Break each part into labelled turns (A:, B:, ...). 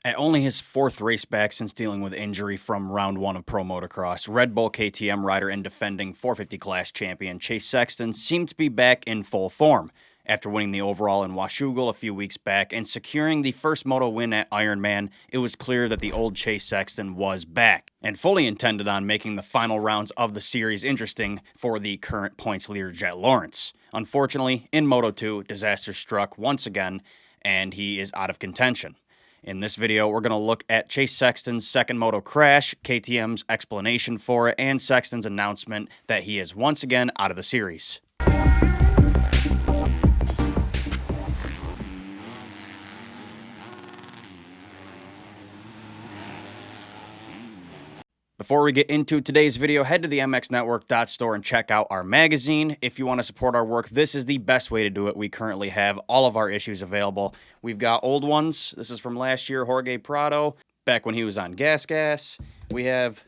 A: At only his fourth race back since dealing with injury from round one of Pro Motocross, Red Bull KTM rider and defending 450 class champion Chase Sexton seemed to be back in full form. After winning the overall in Washougal a few weeks back and securing the first moto win at Ironman, it was clear that the old Chase Sexton was back and fully intended on making the final rounds of the series interesting for the current points leader Jett Lawrence. Unfortunately, in Moto 2, disaster struck once again, and he is out of contention. In this video, we're going to look at Chase Sexton's second moto crash, KTM's explanation for it, and Sexton's announcement that he is once again out of the series. Before we get into today's video, head to the mxnetwork.store and check out our magazine. If you want to support our work, this is the best way to do it. We currently have all of our issues available. We've got old ones. This is from last year, Jorge Prado, back when he was on Gas. We have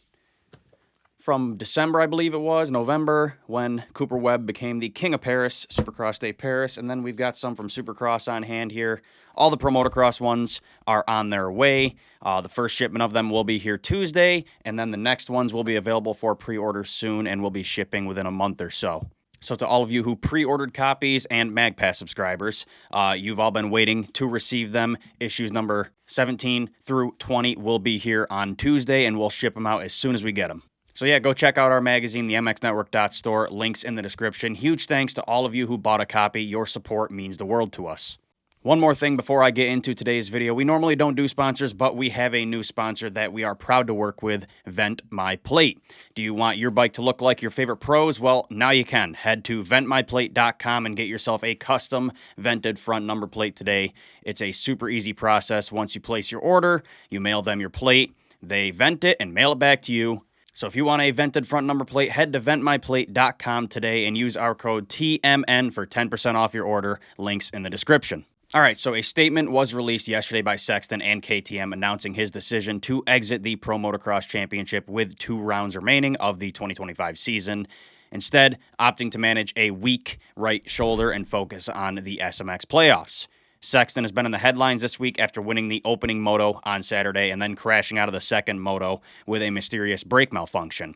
A: from December, I believe it was, November, when Cooper Webb became the King of Paris, Supercross Day Paris. And then we've got some from Supercross on hand here. All the Pro Motocross ones are on their way. The first shipment of them will be here Tuesday, and then the next ones will be available for pre-order soon and will be shipping within a month or so. So to all of you who pre-ordered copies and MagPass subscribers, you've all been waiting to receive them. Issues number 17 through 20 will be here on Tuesday, and we'll ship them out as soon as we get them. So yeah, go check out our magazine, the mxnetwork.store, links in the description. Huge thanks to all of you who bought a copy. Your support means the world to us. One more thing before I get into today's video. We normally don't do sponsors, but we have a new sponsor that we are proud to work with, Vent My Plate. Do you want your bike to look like your favorite pros? Well, now you can. Head to ventmyplate.com and get yourself a custom vented front number plate today. It's a super easy process. Once you place your order, you mail them your plate, they vent it and mail it back to you. So if you want a vented front number plate, head to ventmyplate.com today and use our code TMN for 10% off your order. Links in the description. All right, so a statement was released yesterday by Sexton and KTM announcing his decision to exit the Pro Motocross Championship with 2 rounds remaining of the 2025 season, instead opting to manage a weak right shoulder and focus on the SMX playoffs. Sexton has been in the headlines this week after winning the opening moto on Saturday and then crashing out of the second moto with a mysterious brake malfunction.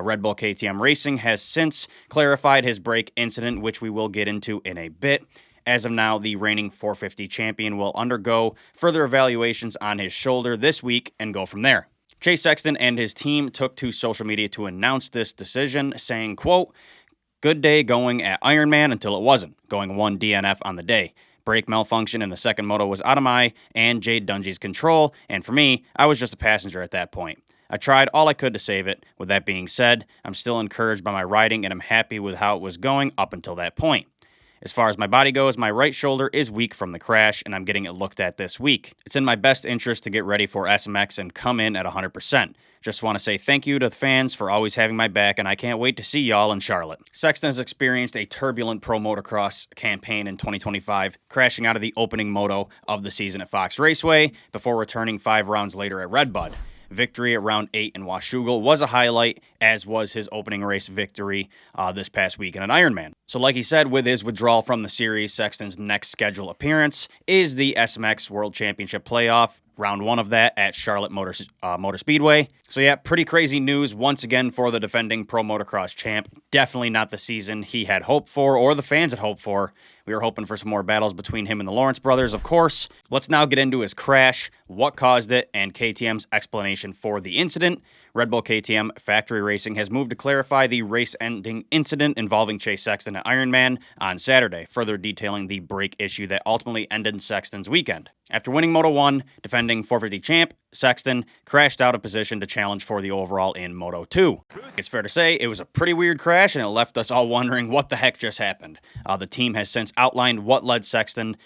A: Red Bull KTM Racing has since clarified his brake incident, which we will get into in a bit. As of now, the reigning 450 champion will undergo further evaluations on his shoulder this week and go from there. Chase Sexton and his team took to social media to announce this decision, saying, quote, "Good day going at Ironman until it wasn't, going 1 DNF on the day. Brake malfunction in the second moto was out of my and Jade Dungy's control, and for me, I was just a passenger at that point. I tried all I could to save it. With that being said, I'm still encouraged by my riding and I'm happy with how it was going up until that point. As far as my body goes, my right shoulder is weak from the crash, and I'm getting it looked at this week. It's in my best interest to get ready for SMX and come in at 100%. Just want to say thank you to the fans for always having my back, and I can't wait to see y'all in Charlotte." Sexton has experienced a turbulent Pro Motocross campaign in 2025, crashing out of the opening moto of the season at Fox Raceway before returning 5 rounds later at Red Bud. Victory at round 8 in Washougal was a highlight, as was his opening race victory this past weekend at Ironman. So like he said, with his withdrawal from the series, Sexton's next scheduled appearance is the SMX World Championship playoff, round 1 of that at Charlotte Motor Speedway. So yeah, pretty crazy news once again for the defending Pro Motocross champ. Definitely not the season he had hoped for or the fans had hoped for. We were hoping for some more battles between him and the Lawrence brothers, of course. Let's now get into his crash, what caused it, and KTM's explanation for the incident. Red Bull KTM Factory Racing has moved to clarify the race-ending incident involving Chase Sexton at Ironman on Saturday, further detailing the brake issue that ultimately ended Sexton's weekend. After winning Moto 1, defending 450 champ, Sexton crashed out of position to challenge for the overall in Moto 2. It's fair to say it was a pretty weird crash, and it left us all wondering what the heck just happened. The team has since outlined what led Sexton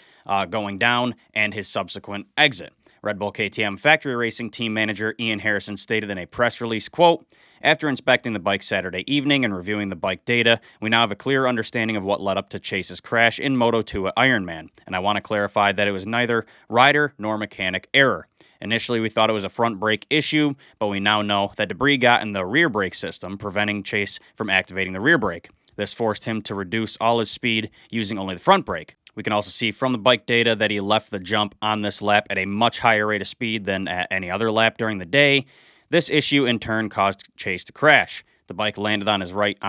A: going down and his subsequent exit. Red Bull KTM Factory Racing team manager Ian Harrison stated in a press release, quote, "After inspecting the bike Saturday evening and reviewing the bike data, we now have a clear understanding of what led up to Chase's crash in Moto 2 at Ironman, and I want to clarify that it was neither rider nor mechanic error. Initially, we thought it was a front brake issue, but we now know that debris got in the rear brake system, preventing Chase from activating the rear brake. This forced him to reduce all his speed using only the front brake. We can also see from the bike data that he left the jump on this lap at a much higher rate of speed than at any other lap during the day. This issue in turn caused Chase to crash. The bike landed on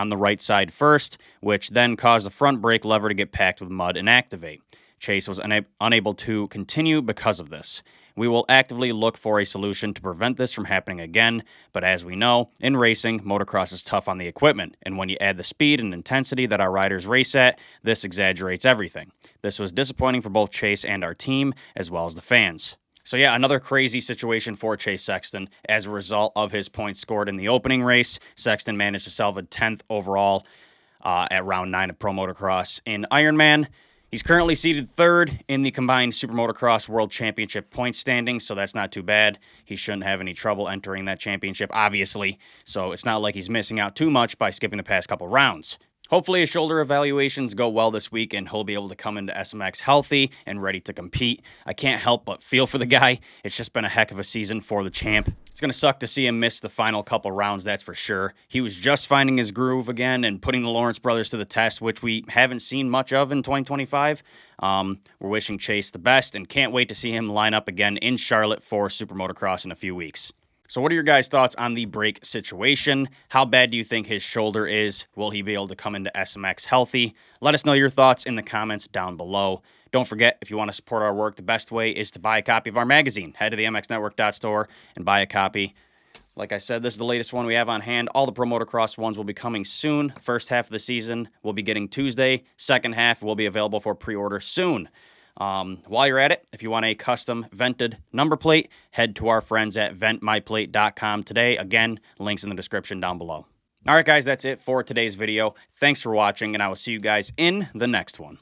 A: the right side first, which then caused the front brake lever to get packed with mud and activate. Chase was unable to continue because of this. We will actively look for a solution to prevent this from happening again, but as we know, in racing, motocross is tough on the equipment, and when you add the speed and intensity that our riders race at, this exaggerates everything. This was disappointing for both Chase and our team, as well as the fans. So yeah, another crazy situation for Chase Sexton. As a result of his points scored in the opening race, Sexton managed to salvage 10th overall at round 9 of Pro Motocross in Ironman. He's currently seated 3rd in the combined Super Motocross World Championship point standings, so that's not too bad. He shouldn't have any trouble entering that championship, obviously, so it's not like he's missing out too much by skipping the past couple rounds. Hopefully his shoulder evaluations go well this week and he'll be able to come into SMX healthy and ready to compete. I can't help but feel for the guy. It's just been a heck of a season for the champ. It's going to suck to see him miss the final couple rounds, that's for sure. He was just finding his groove again and putting the Lawrence brothers to the test, which we haven't seen much of in 2025. We're wishing Chase the best and can't wait to see him line up again in Charlotte for Super Motocross in a few weeks. So what are your guys' thoughts on the brake situation? How bad do you think his shoulder is? Will he be able to come into SMX healthy? Let us know your thoughts in the comments down below. Don't forget, if you want to support our work, the best way is to buy a copy of our magazine. Head to the mxnetwork.store and buy a copy. Like I said, this is the latest one we have on hand. All the Pro Motocross ones will be coming soon. First half of the season we'll be getting Tuesday. Second half will be available for pre-order soon. While you're at it, if you want a custom vented number plate, head to our friends at ventmyplate.com today. Again, links in the description down below. All right, guys, that's it for today's video. Thanks for watching, and I will see you guys in the next one.